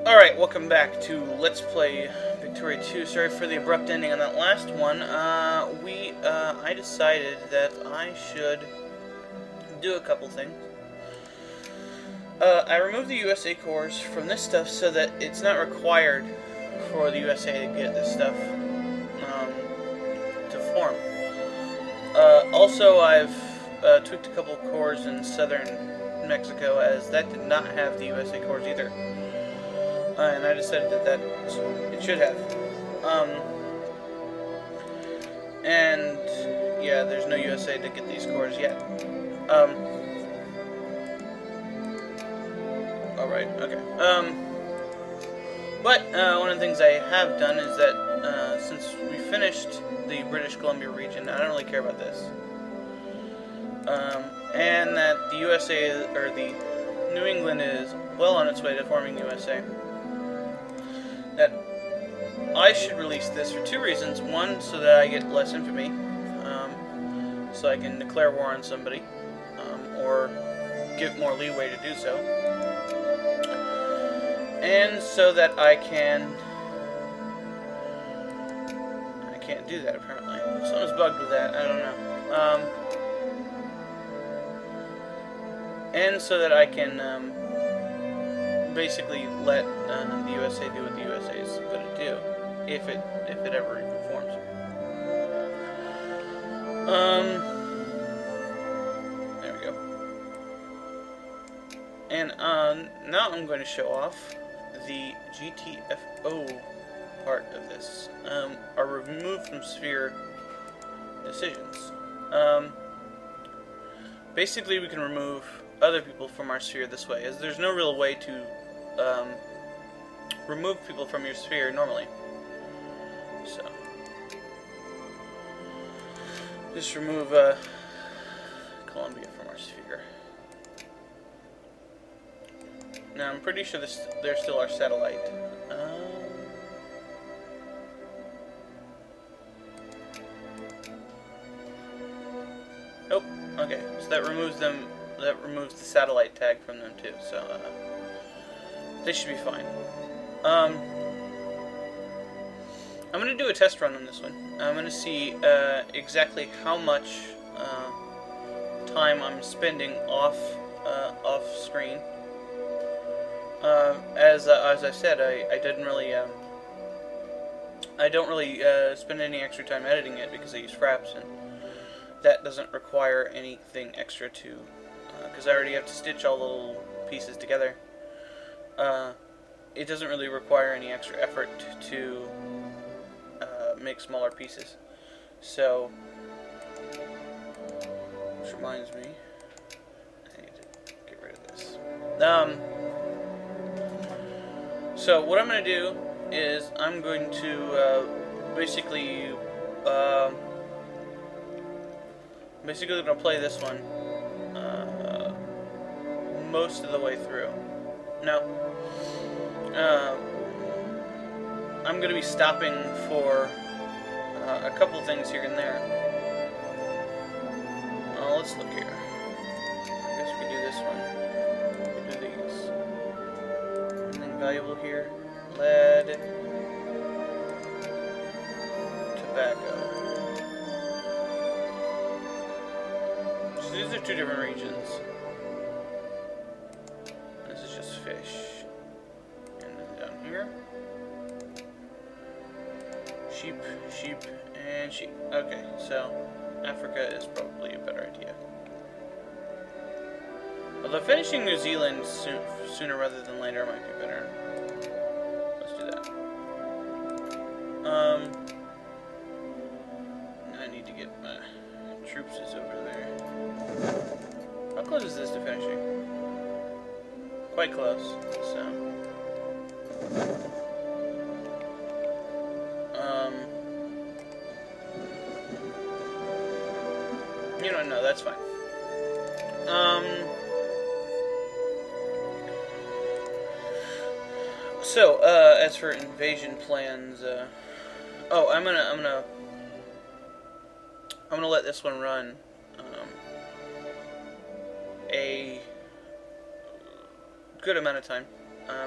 Alright, welcome back to Let's Play Victoria 2. Sorry for the abrupt ending on that last one. I decided that I should do a couple things. I removed the USA cores from this stuff so that it's not required for the USA to get this stuff to form. Also, I've tweaked a couple of cores in southern Mexico, as that did not have the USA cores either. And I decided that it should have. And yeah, there's no USA to get these cores yet. Alright, okay. But one of the things I have done is that since we finished the British Columbia region, I don't really care about this. And that the USA, or the New England, is well on its way to forming USA. That I should release this for two reasons. One, so that I get less infamy, so I can declare war on somebody, or give more leeway to do so. And so that I can't do that, apparently. Someone's bugged with that, I don't know. And so that I can basically let the USA do what the USA is going to do, if it ever even forms. There we go. And now I'm going to show off the GTFO part of this. Are removed from sphere decisions. Basically, we can remove other people from our sphere this way, as there's no real way to remove people from your sphere normally. So just remove Colombia from our sphere. Now I'm pretty sure they're still our satellite. Oh, okay. So that removes them. That removes the satellite tag from them too, so they should be fine. I'm going to do a test run on this one. I'm going to see exactly how much time I'm spending off screen. As I said, I don't really spend any extra time editing it because I use Fraps, and that doesn't require anything extra to. Because I already have to stitch all the little pieces together. It doesn't really require any extra effort to make smaller pieces. So, which reminds me, I need to get rid of this. So what I'm going to do is I'm going to basically going to play this one most of the way through. Now, I'm going to be stopping for a couple things here and there. Let's look here. I guess we can do this one. We can do these. Anything valuable here? Lead. Tobacco. So these are two different regions. Fish. And then down here. Sheep, and sheep. Okay, so Africa is probably a better idea. Although finishing New Zealand sooner rather than later might be better. Let's do that. I need to get my troops over there. How close is this to finishing? Quite close, so you don't know, that's fine. So as for invasion plans, oh, I'm gonna let this one run a good amount of time.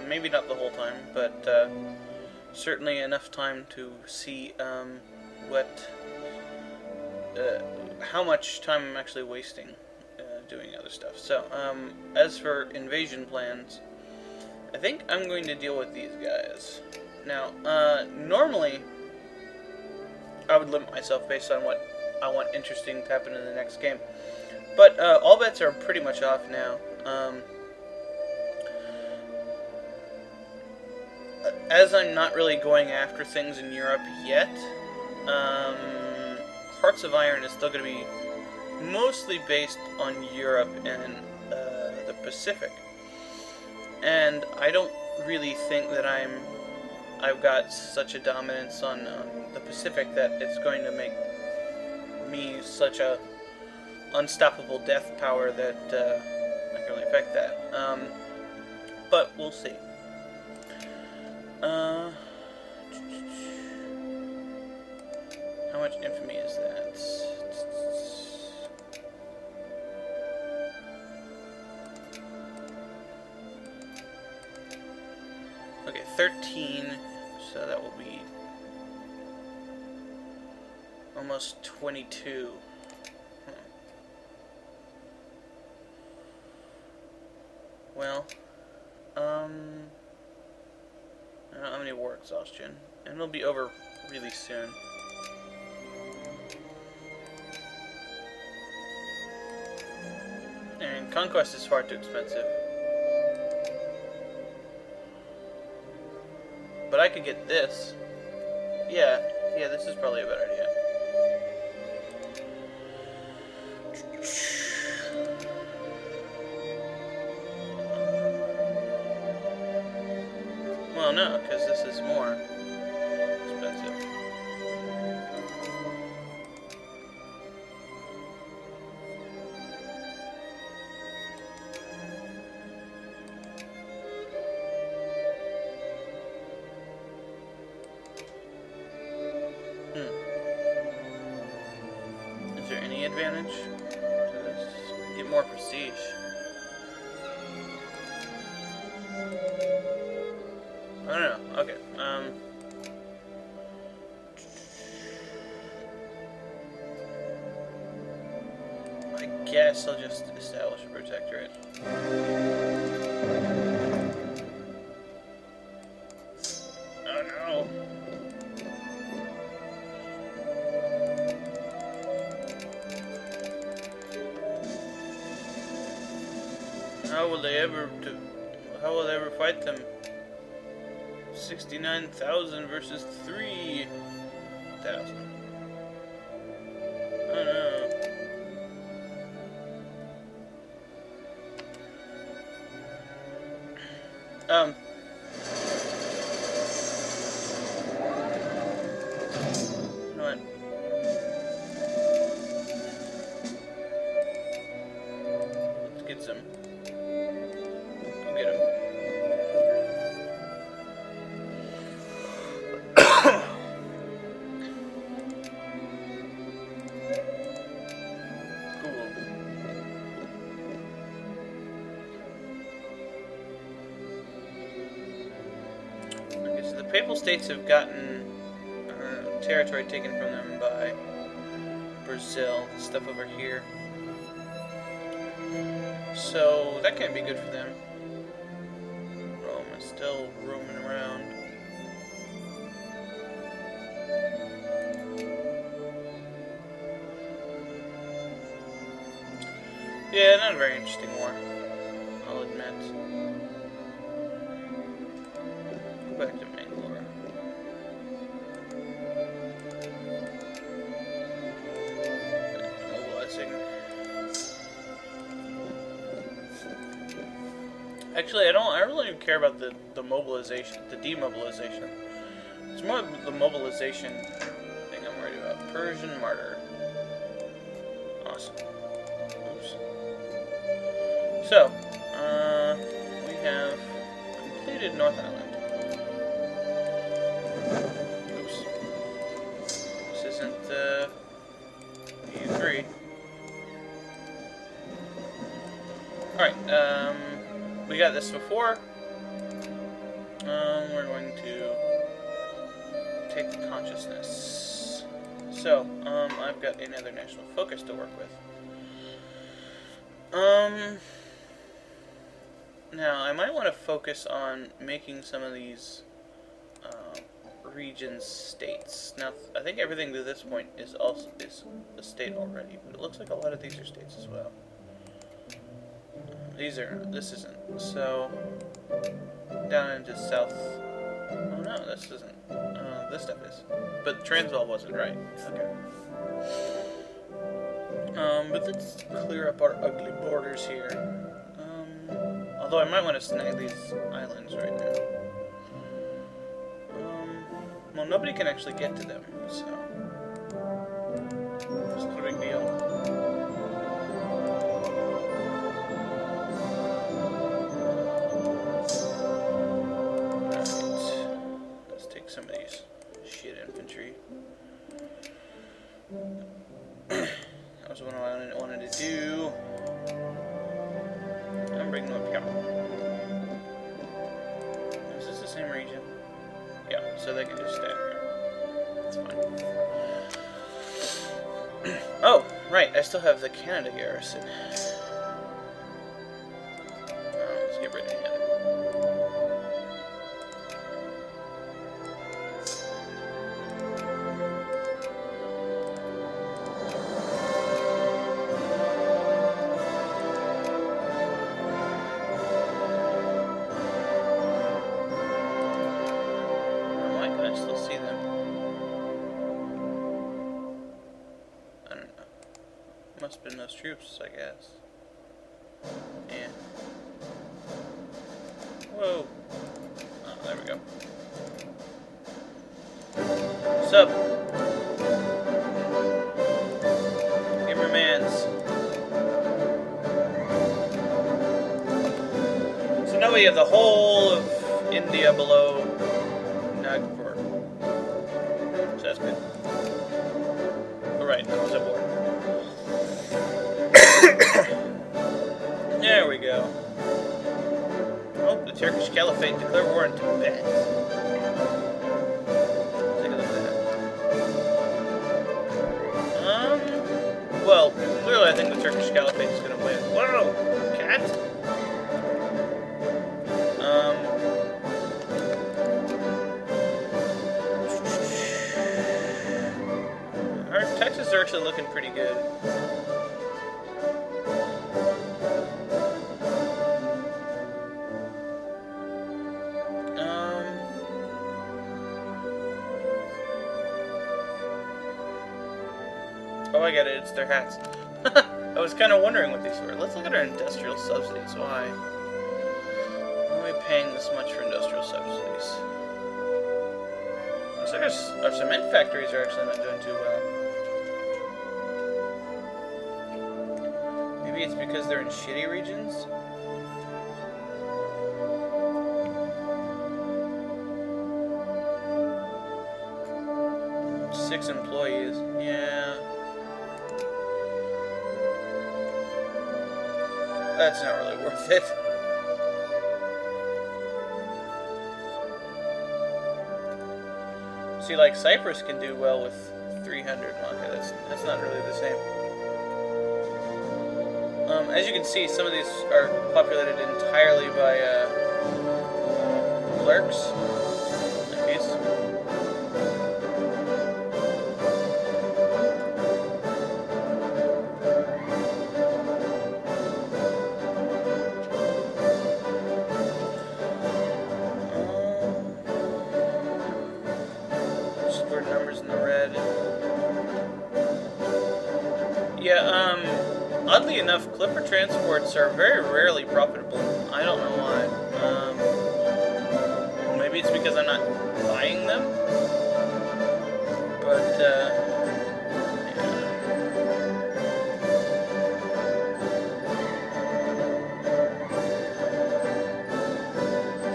Maybe not the whole time, but certainly enough time to see how much time I'm actually wasting doing other stuff. So, as for invasion plans, I think I'm going to deal with these guys. Now, normally, I would limit myself based on what I want interesting to happen in the next game. But all bets are pretty much off now. As I'm not really going after things in Europe yet, Hearts of Iron is still going to be mostly based on Europe and the Pacific. And I don't really think that I've got such a dominance on the Pacific that it's going to make me such a unstoppable death power that I can really affect that. But we'll see. How much infamy is that? Okay, 13, so that will be almost 22. Well, I don't know how many war exhaustion, and it'll be over really soon. And conquest is far too expensive. But I could get this. Yeah, this is probably a better idea. Well, no, because this is more expensive. Is there any advantage to this? Get more prestige. I don't know. Okay. I guess I'll just establish a protectorate. Oh no. How will they ever fight them? 69,000 versus 3,000. Oh no. What? Let's get some. Go get him. The Papal States have gotten territory taken from them by Brazil, stuff over here. So that can't be good for them. Rome is still roaming around. Yeah, not a very interesting war, I'll admit. Go back to Mangalore. Mobilizing. Actually, I really don't care about the mobilization, the demobilization. It's more the mobilization thing I'm worried about. Persian martyr. Awesome. Oops. So, we have completed North Island. Oops. This isn't, U3. Alright, we got this before. detect consciousness. So, I've got another national focus to work with. Now, I might want to focus on making some of these regions states. Now, I think everything to this point is a state already, but it looks like a lot of these are states as well. This isn't. So, down into south. Oh no, this isn't. This stuff is. But Transvaal wasn't, right? Okay. But let's clear up our ugly borders here. Although I might want to snag these islands right now. Well, nobody can actually get to them, so it's not a big deal. Alright, let's take some of these shit infantry. That was what I wanted to do. I'm bringing them up here. Is this the same region? Yeah, so they can just stand here. That's fine. Oh, right, I still have the Canada garrison. Let's get rid of him. Must have been those troops, I guess. Yeah. Whoa. Oh, there we go. Sup? Give me mans. So now we have the whole of India below Nagpur. So that's good. Alright, that was a war. There we go. Oh, the Turkish Caliphate declare war on Tibet. Take a look at that. Well, clearly I think the Turkish Caliphate is going to win. Whoa! Cat? Our Texas are actually looking pretty good. Oh, I get it. It's their hats. I was kind of wondering what these were. Let's look at our industrial subsidies. Why are we paying this much for industrial subsidies? Looks like our cement factories are actually not doing too well. Maybe it's because they're in shitty regions? Six employees. Yeah. That's not really worth it. See, like, Cyprus can do well with 300. Okay, that's not really the same. As you can see, some of these are populated entirely by clerks. Like these. Numbers in the red. Yeah, oddly enough, Clipper transports are very rarely profitable. I don't know why. Maybe it's because I'm not buying them. But, yeah.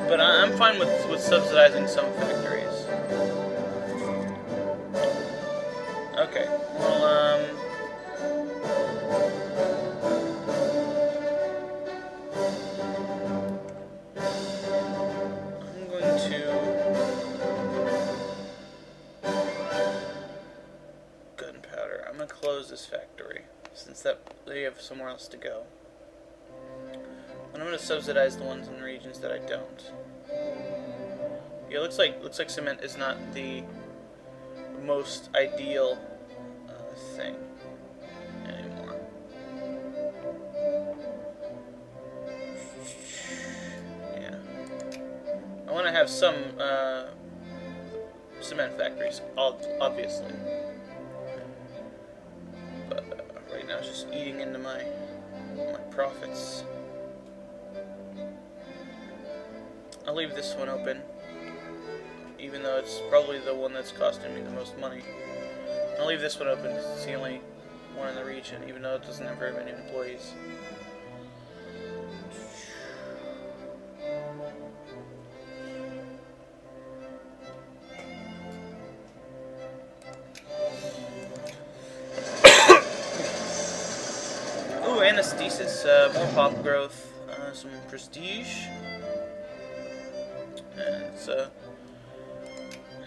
But I'm fine with subsidizing some factories. Okay, well, I'm going to close this factory, since that they have somewhere else to go. And I'm going to subsidize the ones in regions that I don't. Yeah, looks like cement is not the most ideal thing anymore. Yeah, I want to have some cement factories, obviously, but right now it's just eating into my profits. I'll leave this one open, even though it's probably the one that's costing me the most money. I'll leave this one open because it's the only one in the region, even though it doesn't have very many employees. Ooh, anesthesis, more pop growth, some prestige. And it's,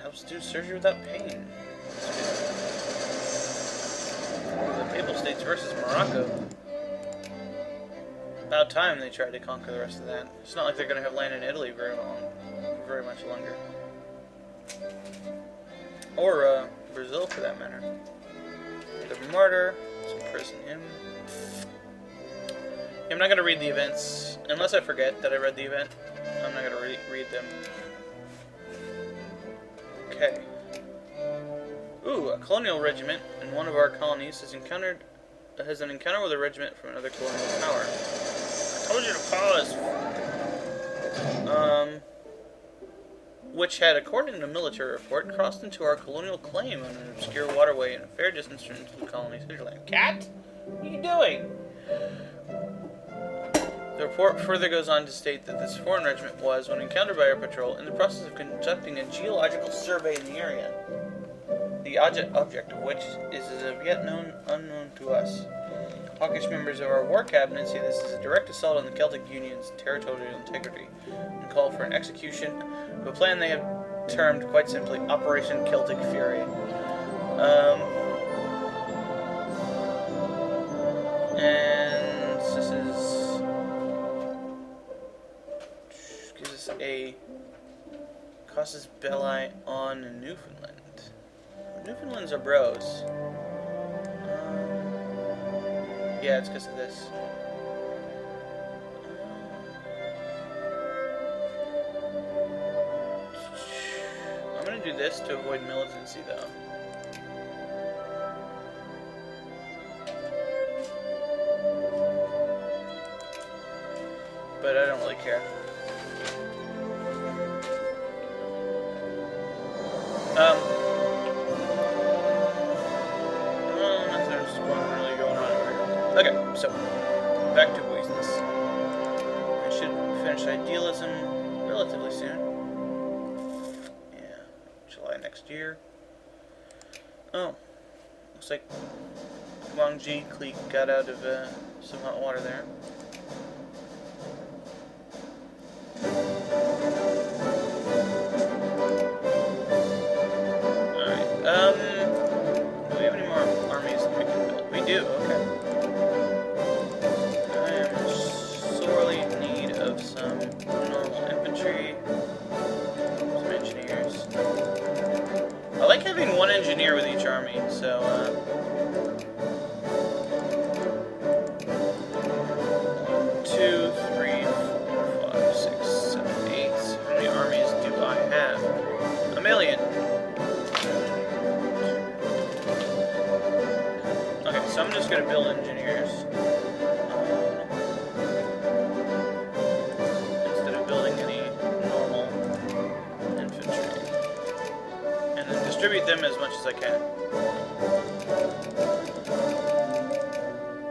helps do surgery without pain. The Papal States versus Morocco. About time they tried to conquer the rest of that. It's not like they're going to have land in Italy very much longer. Or Brazil, for that matter. The martyr. Let's imprison him. I'm not going to read the events unless I forget that I read the event. I'm not going to read them. Okay. Ooh, a colonial regiment in one of our colonies has an encounter with a regiment from another colonial power. I told you to pause. Which had, according to a military report, crossed into our colonial claim on an obscure waterway in a fair distance from the colony's hinterland. Cat? What are you doing? The report further goes on to state that this foreign regiment was, when encountered by our patrol, in the process of conducting a geological survey in the area, the object of which is as of yet unknown to us. Hawkish members of our war cabinet see this as a direct assault on the Celtic Union's territorial integrity and call for an execution of a plan they have termed, quite simply, Operation Celtic Fury. And this is... gives us a casus belli on Newfoundland. Newfoundlands are bros. Yeah, it's because of this. I'm gonna do this to avoid militancy, though. But I don't really care. Okay, so, back to business. I should finish idealism relatively soon. Yeah, July next year. Oh, looks like Guangxi Creek got out of some hot water there. Alright, do we have any more armies that we can build? We do, okay. Some normal infantry, some engineers. I like having one engineer with each army, so 2, 3, 4, 5, 6, 7, 8. How many armies do I have? A million. Okay, so I'm just gonna build engineers. Distribute them as much as I can.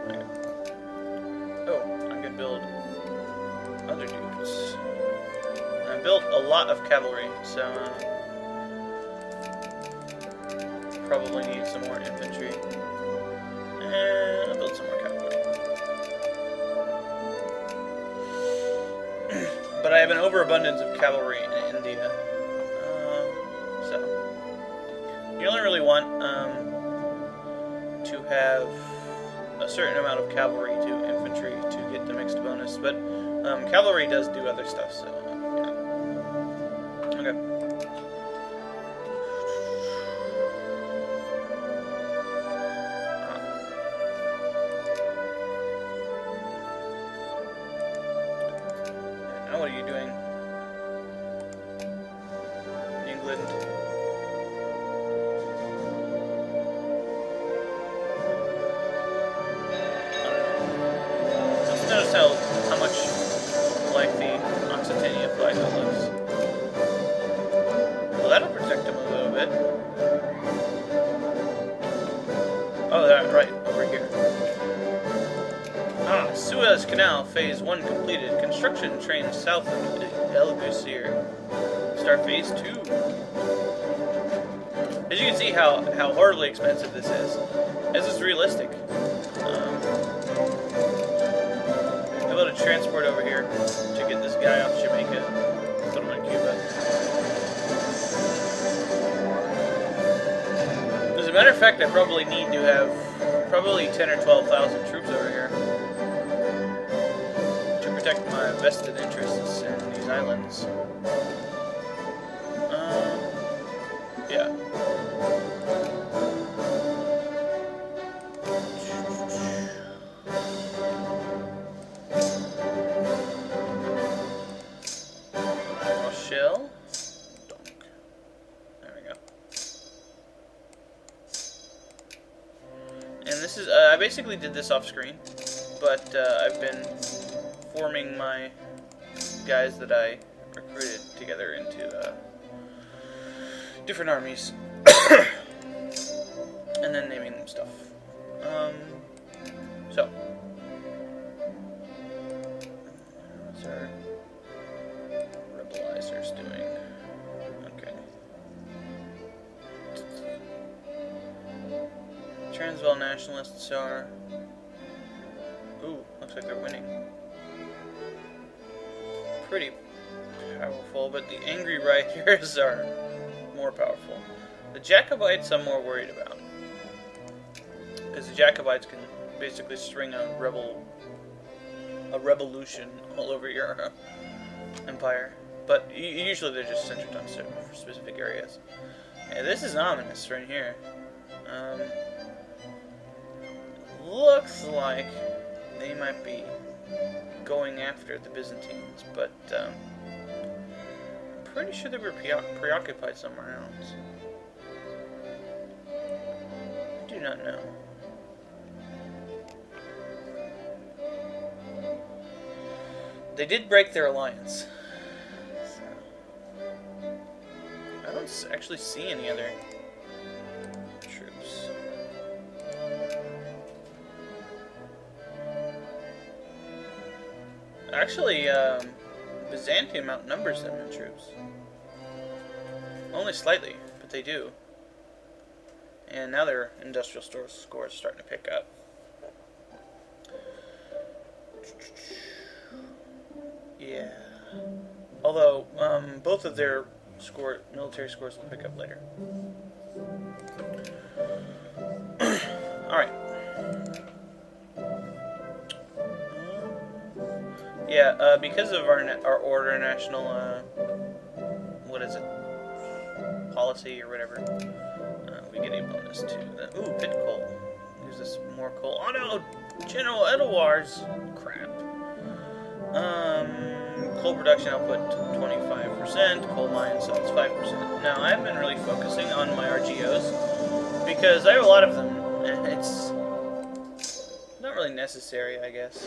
Okay. Oh, I can build other dudes. I built a lot of cavalry, so probably need some more infantry. And I'll build some more cavalry. But I have an overabundance of cavalry in India. You only really want to have a certain amount of cavalry to infantry to get the mixed bonus, but cavalry does do other stuff, so yeah. Okay. Now what are you doing? England. Notice how much like the Occitania flag that looks. Well, that'll protect him a little bit. Oh, that right, over here. Ah, Suez Canal Phase 1 completed. Construction train south of Elgusier. Start Phase 2. As you can see how horribly expensive this is. This is realistic. Able to transport over here to get this guy off Jamaica, put him in Cuba. As a matter of fact, I probably need to have probably 10 or 12,000 troops over here to protect my vested interests in these islands. Yeah. Shell. Donk. There we go. And this is, I basically did this off screen, but I've been forming my guys that I recruited together into different armies, and then naming them stuff. So. What's our rebelizers doing? Okay. Transvaal nationalists are... Ooh, looks like they're winning. Pretty powerful, but the angry rioters are more powerful. The Jacobites I'm more worried about, because the Jacobites can basically string a revolution all over your empire. But usually they're just centered on specific areas. Yeah, this is ominous right here. Looks like they might be going after the Byzantines, but I'm pretty sure they were preoccupied somewhere else. I do not know. They did break their alliance. I don't actually see any other troops. Actually, Byzantium outnumbers them in troops. Only slightly, but they do. And now their industrial scores are starting to pick up. Yeah. Although, both of their military scores will pick up later. Alright. Yeah, because of our order national, what is it? Policy or whatever, we get a bonus to the, ooh, pit coal. Gives us more coal. Oh no! General Edouard's crap. Coal production output 25%, coal mines, so it's 5%. Now, I have been really focusing on my RGOs because I have a lot of them, and it's not really necessary, I guess.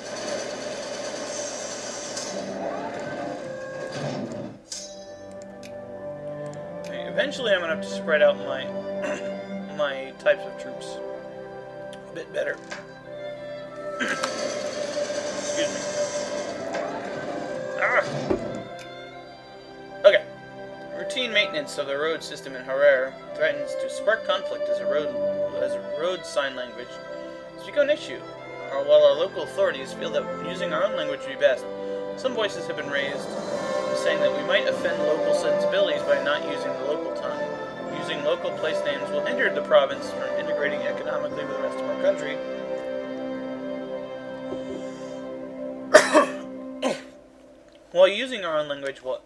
Eventually, I'm gonna have to spread out my my types of troops a bit better. Excuse me. Ah. Okay. Routine maintenance of the road system in Harar threatens to spark conflict as a road sign language has become an issue. While our local authorities feel that using our own language would be best, some voices have been raised saying that we might offend local sensibilities by not using the local tongue. Using local place names will hinder the province from integrating economically with the rest of our country. While using our own language will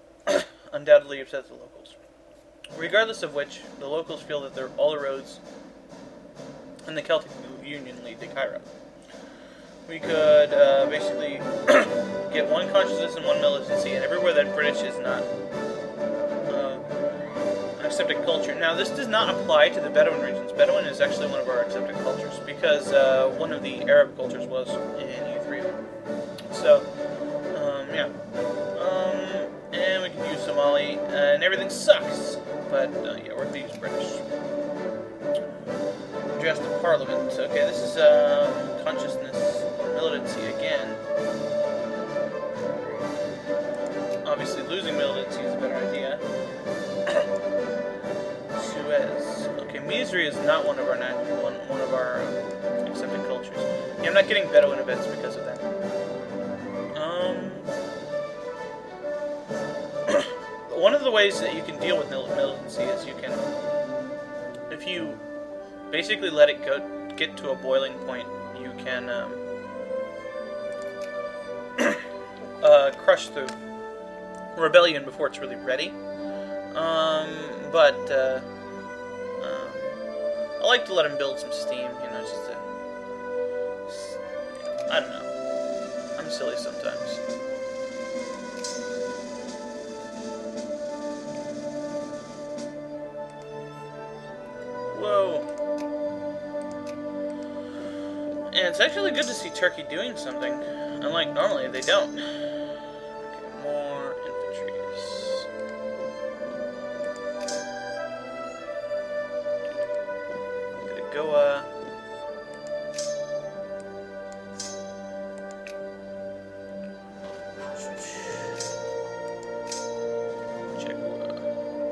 undoubtedly upset the locals. Regardless of which, the locals feel that all the roads in the Celtic Union lead to Cairo. We could basically get one consciousness and one militancy, and everywhere that British is not an accepted culture. Now, this does not apply to the Bedouin regions. Bedouin is actually one of our accepted cultures, because one of the Arab cultures was in Ethiopia. So, yeah. And we can use Somali, and everything sucks. But, yeah, we're going to use British. Address the Parliament. Okay, this is consciousness militancy again. Obviously, losing militancy is a better idea. Suez. Okay, Misri is not one of our accepted cultures. Yeah, I'm not getting Bedouin events because of that. One of the ways that you can deal with militancy is you can, if you basically let it get to a boiling point, you can crush the rebellion before it's really ready. But I like to let him build some steam, you know, just to, I don't know. I'm silly sometimes. Whoa. And it's actually good to see Turkey doing something. Unlike normally, they don't. Okay, more infantries. Gonna go, check,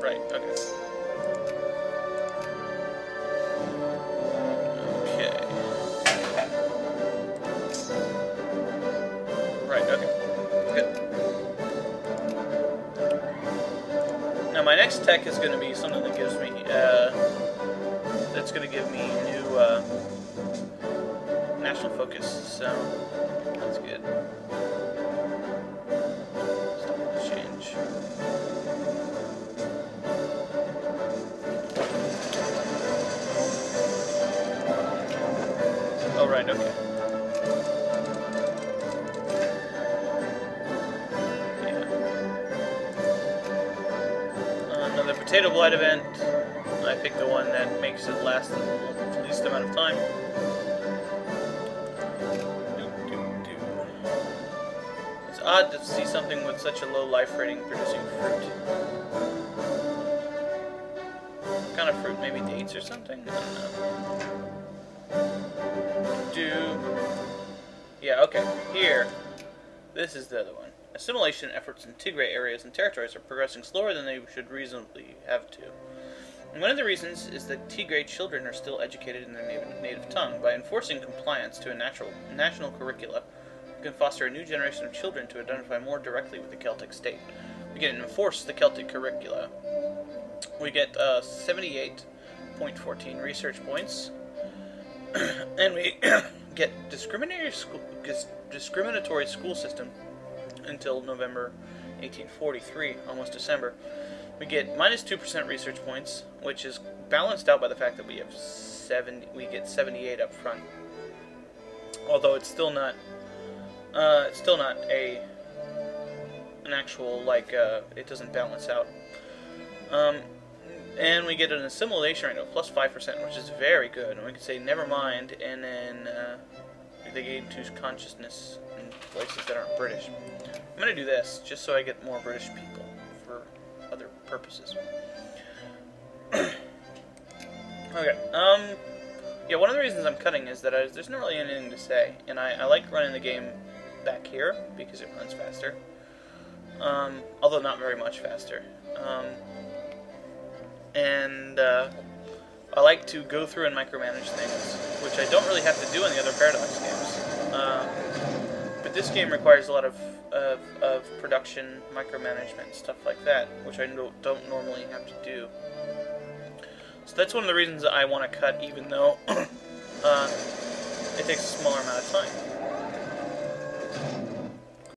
right, okay. My next tech is going to be something that gives me, that's going to give me new, national focus, so that's good. Stop change. Oh, right, okay. The Potato Blight event, I picked the one that makes it last the least amount of time. It's odd to see something with such a low life rating producing fruit. What kind of fruit? Maybe dates or something? I don't know. Yeah, okay. Here. This is the other one. Assimilation efforts in Tigray areas and territories are progressing slower than they should reasonably have to. And one of the reasons is that Tigray children are still educated in their native tongue. By enforcing compliance to a national curricula, we can foster a new generation of children to identify more directly with the Celtic state. We can enforce the Celtic curricula. We get 78.14 research points, and we get discriminatory school system until November 1843, almost December. We get minus 2% research points, which is balanced out by the fact that we have we get 78 up front. Although it's still not an actual, like, it doesn't balance out. And we get an assimilation rate of plus 5%, which is very good. And we can say never mind, and then they gain 2 consciousness in places that aren't British. I'm going to do this, just so I get more British people for other purposes. Okay, yeah, one of the reasons I'm cutting is that there's not really anything to say, and I like running the game back here, because it runs faster. Although not very much faster. I like to go through and micromanage things, which I don't really have to do in the other Paradox games. But this game requires a lot of production, micromanagement, stuff like that, which I don't normally have to do. So that's one of the reasons I want to cut, even though it takes a smaller amount of time.